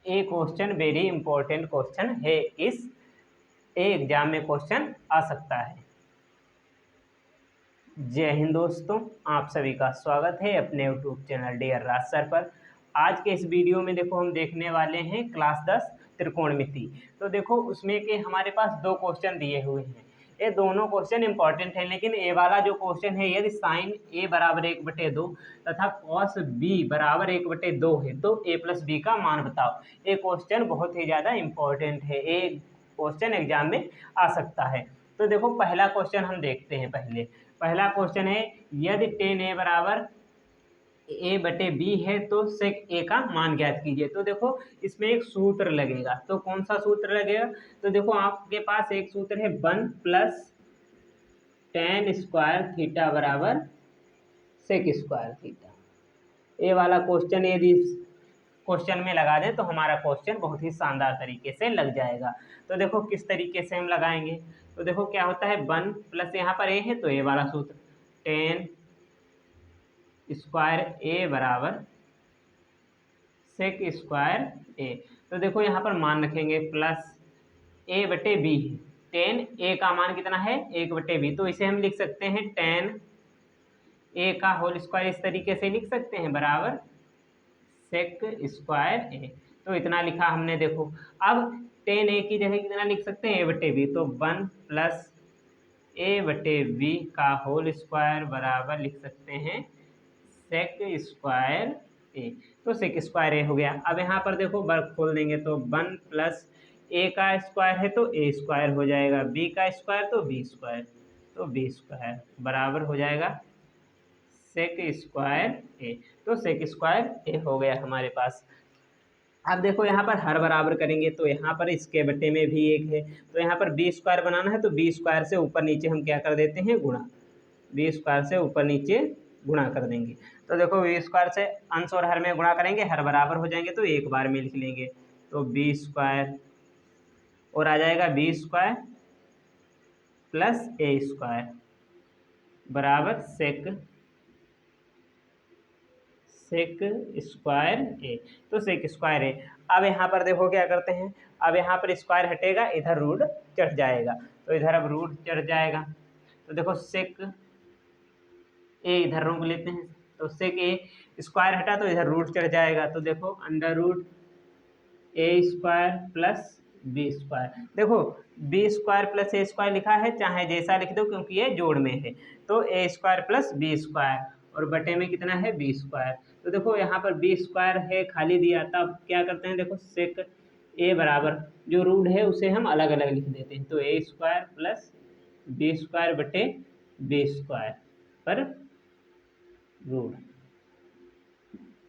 ए question very important question है, इस exam में क्वेश्चन आ सकता है। जय हिंद दोस्तों, आप सभी का स्वागत है अपने यूट्यूब चैनल डियर राज सर पर। आज के इस वीडियो में देखो हम देखने वाले हैं क्लास 10 त्रिकोणमिति। तो देखो उसमें के हमारे पास दो क्वेश्चन दिए हुए हैं। ये दोनों क्वेश्चन इंपॉर्टेंट है, लेकिन ए वाला जो क्वेश्चन है, यदि साइन ए बराबर 1/2 तथा कॉस बी बराबर 1/2 है तो ए प्लस बी का मान बताओ। ये क्वेश्चन बहुत ही ज़्यादा इंपॉर्टेंट है, ये क्वेश्चन एग्जाम में आ सकता है। तो देखो पहला क्वेश्चन हम देखते हैं। पहला क्वेश्चन है, यदि टेन ए बराबर ए बटे बी है तो सेक ए का मान ज्ञात कीजिए। तो देखो इसमें एक सूत्र लगेगा, तो कौन सा सूत्र लगेगा? तो देखो आपके पास एक सूत्र है 1 प्लस टेन स्क्वायर थीटा बराबर सेक स्क्वायर थीटा। ये वाला क्वेश्चन यदि क्वेश्चन में लगा दें तो हमारा क्वेश्चन बहुत ही शानदार तरीके से लग जाएगा। तो देखो किस तरीके से हम लगाएंगे। तो देखो क्या होता है, 1 प्लस यहाँ पर ए है तो ए वाला सूत्र, टेन स्क्वायर ए बराबर सेक स्क्वायर ए। तो देखो यहाँ पर मान रखेंगे प्लस ए बटे बी है, टेन ए का मान कितना है 1/b, तो इसे हम लिख सकते हैं टेन ए का होल स्क्वायर, इस तरीके से लिख सकते हैं बराबर सेक स्क्वायर ए। तो इतना लिखा हमने। देखो अब टेन ए की जगह कितना लिख सकते हैं a/b, तो 1 प्लस a/b का होल स्क्वायर बराबर लिख सकते हैं सेक स्क्वायर ए। तो सेक स्क्वायर ए हो गया। अब यहाँ पर देखो वर्ग खोल देंगे तो 1 प्लस ए का स्क्वायर है तो ए स्क्वायर हो जाएगा, बी का स्क्वायर तो बी स्क्वायर, तो बी स्क्वायर बराबर हो जाएगा सेक स्क्वायर ए। तो सेक स्क्वायर ए हो गया हमारे पास। अब देखो यहाँ पर हर बराबर करेंगे तो यहाँ पर इसके बटे में भी एक है, तो यहाँ पर बी स्क्वायर बनाना है तो बी स्क्वायर से ऊपर नीचे हम क्या कर देते हैं, गुणा। बी स्क्वायर से ऊपर नीचे गुणा कर देंगे। तो देखो बी स्क्वायर से अंश और हर में गुणा करेंगे, हर बराबर हो जाएंगे तो एक बार में लिख लेंगे, तो बी स्क्वायर और आ जाएगा बी स्क्वायर प्लस ए स्क्वायर बराबर सेक स्क्वायर ए। तो सेक स्क्वायर ए। अब यहाँ पर देखो क्या करते हैं, अब यहाँ पर स्क्वायर हटेगा, इधर रूट चढ़ जाएगा, तो इधर अब रूट चढ़ जाएगा। तो देखो सेक ए इधर रोक लेते हैं, तो सेक ए स्क्वायर हटा तो इधर रूट चढ़ जाएगा, तो देखो अंडर रूट ए स्क्वायर प्लस बी स्क्वायर। देखो बी स्क्वायर प्लस ए स्क्वायर लिखा है, चाहे जैसा लिख दो क्योंकि ये जोड़ में है, तो ए स्क्वायर प्लस बी स्क्वायर और बटे में कितना है बी स्क्वायर। तो देखो यहाँ पर बी स्क्वायर है खाली दिया, तब क्या करते हैं, देखो सेक ए बराबर जो रूट है उसे हम अलग अलग लिख देते हैं, तो ए स्क्वायर प्लस बी स्क्वायर बटे बी स्क्वायर पर रूट,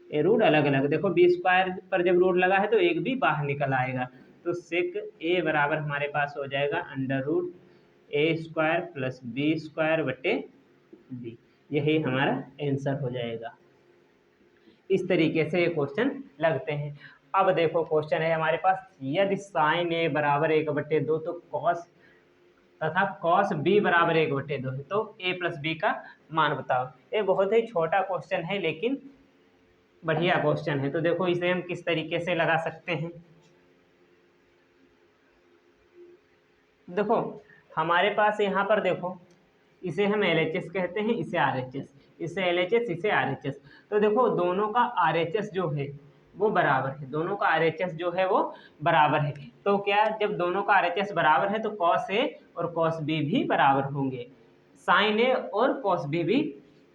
ये रूट अलग अलग। देखो बी स्क्वायर पर जब रूट लगा है तो एक भी बाहर निकल आएगा, तो सेक ए बराबर हमारे पास हो जाएगा अंडर रूट ए स्क्वायर प्लस बी स्क्वायर बटे बी। यही हमारा आंसर हो जाएगा। इस तरीके से ये क्वेश्चन लगते हैं। अब देखो क्वेश्चन है हमारे पास, यदि साइन ए बराबर 1/2 तो कॉस तथा कॉस बी बराबर 1/2 है तो ए प्लस बी का मान बताओ। ये बहुत ही छोटा क्वेश्चन है लेकिन बढ़िया क्वेश्चन है। तो देखो इसे हम किस तरीके से लगा सकते हैं। देखो हमारे पास यहाँ पर देखो, इसे हम LHS कहते हैं, इसे RHS, इसे LHS इसे RHS। तो देखो दोनों का RHS जो है वो बराबर है, दोनों का RHS जो है वो बराबर है। तो क्या, जब दोनों का RHS बराबर है तो कॉस ए और कॉस बी भी बराबर होंगे, साइन ए और कॉस बी भी,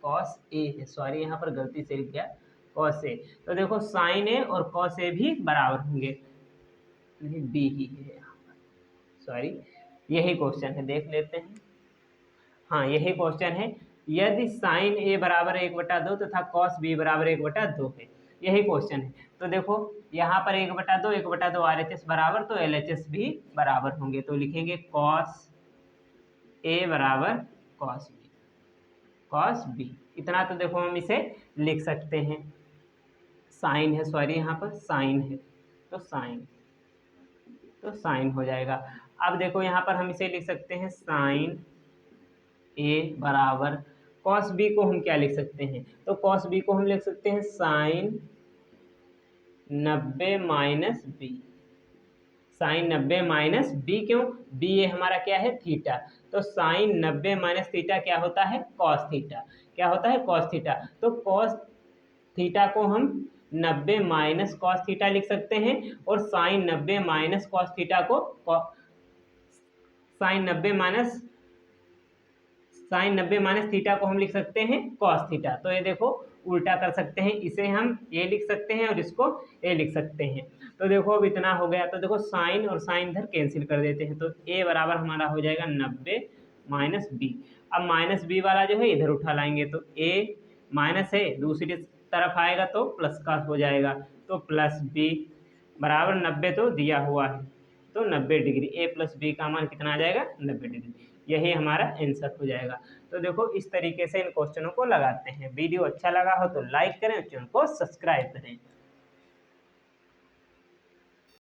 कॉस ए है सॉरी यहाँ पर गलती से लिख गया कॉस ए। तो देखो साइन ए और कॉस ए भी बराबर होंगे, बी ही है यहाँ पर, सॉरी यही क्वेश्चन है, देख लेते हैं। हाँ यही क्वेश्चन है, यदि साइन ए बराबर 1/2 तथा कॉस बी बराबर 1/2 है, यही क्वेश्चन है। तो देखो यहाँ पर 1/2 RHS बराबर, तो LHS भी बराबर होंगे, तो लिखेंगे कॉस ए बराबर कॉस बी। इतना तो देखो हम इसे लिख सकते हैं। साइन है सॉरी यहाँ पर साइन है, तो साइन हो जाएगा। अब देखो यहाँ पर हम इसे लिख सकते हैं साइन ए बराबर कॉस बी को हम क्या लिख सकते हैं, तो कॉस बी को हम लिख सकते हैं sine 90 minus B, sine 90 minus B, क्यों? बी ये हमारा क्या है? थीटा। तो साइन 90 माइनस थीटा क्या होता है? Cos theta. क्या होता है? Cos theta. तो कॉस थीटा को हम 90 माइनस कॉस थीटा लिख सकते हैं, और साइन 90 माइनस कॉस थीटा को साइन 90 माइनस थीटा को हम लिख सकते हैं कॉस थीटा। तो ये देखो उल्टा कर सकते हैं, इसे हम ए लिख सकते हैं और इसको ए लिख सकते हैं। तो देखो अब इतना हो गया। तो देखो साइन और साइन इधर कैंसिल कर देते हैं, तो ए बराबर हमारा हो जाएगा 90 माइनस बी। अब माइनस बी वाला जो है इधर उठा लाएंगे, तो ए माइनस है दूसरी तरफ आएगा तो प्लस का हो जाएगा, तो प्लस बी बराबर 90 तो दिया हुआ है, तो 90 डिग्री। ए प्लस बी का मान कितना आ जाएगा? 90 डिग्री। यही हमारा आंसर हो जाएगा। तो देखो इस तरीके से इन क्वेश्चनों को लगाते हैं। वीडियो अच्छा लगा हो तो लाइक करें और चैनल को सब्सक्राइब करें।